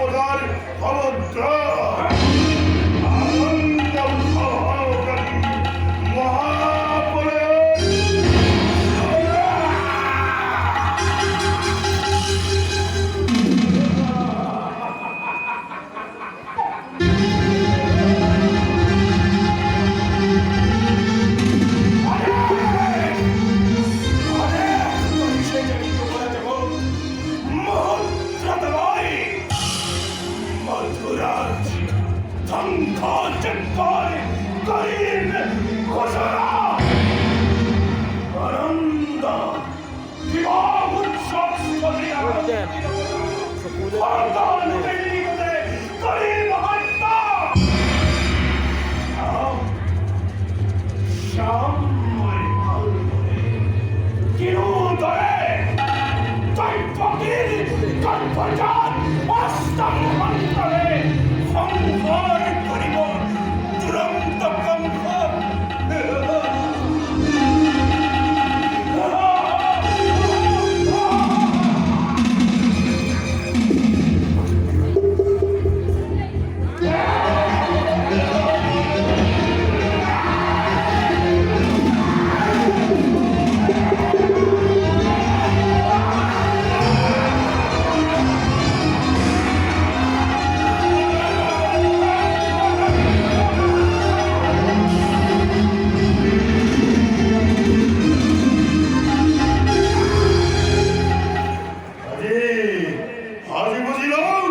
ক্ষমতার সমুদ্র আনন্দ সহকারী মহাপ্রলয়। মধুরাজ সংঘাতকার করিন ঘোষণা আনন্দ বিবাহ উৎসব করিয়া সন্তান নিকটে করিন হত্যা শ্যাময় আলোরে কিরোদরে জয়পতির গর্ভজাত অষ্টম অন্তরে সংহার করিব দুরন্ত কম্প। আজি বুঝিলাম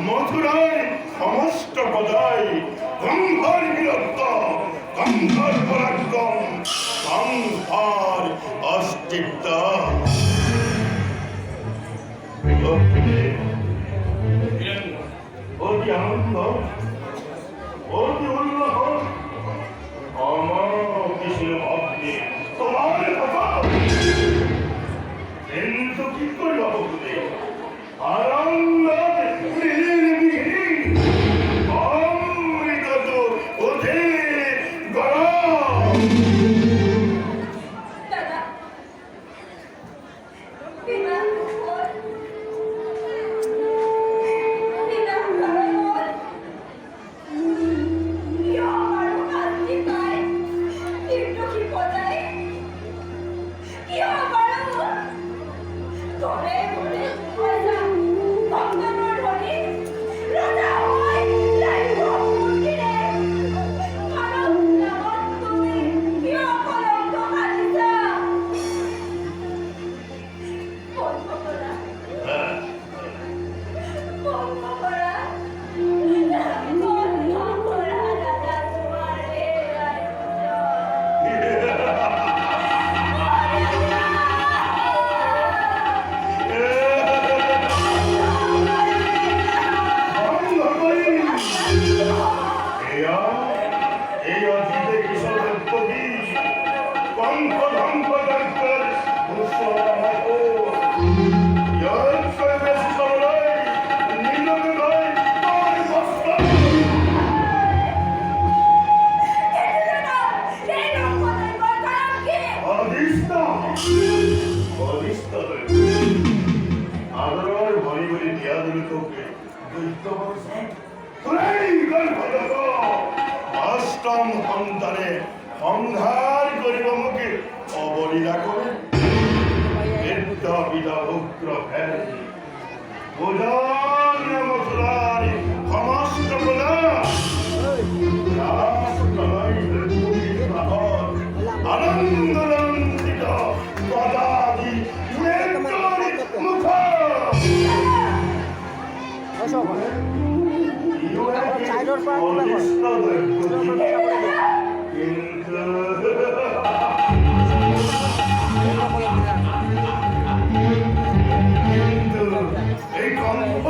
মথুরায় সমস্ত পদায় গঙ্গার বীরত্ব, গঙ্গার পরাক্রম, গঙ্গার অস্তিত্ব। অতি আনন্দ, অতি উল্লাহ, আমার কিছু ভাবনি তোমার কথা, কিন্তু কি করব বলতে আনন্দ অমৃত তো ওঠে গরম। অষ্টম সন্তানে সংহার করিব মুখে অবলীলা করে বৃদ্ধ বিধভুক্র ফের মথুরার সমস্ত প্রজা আনন্দনন্দিত পদাদি মুখ কিন্তু এই কম্প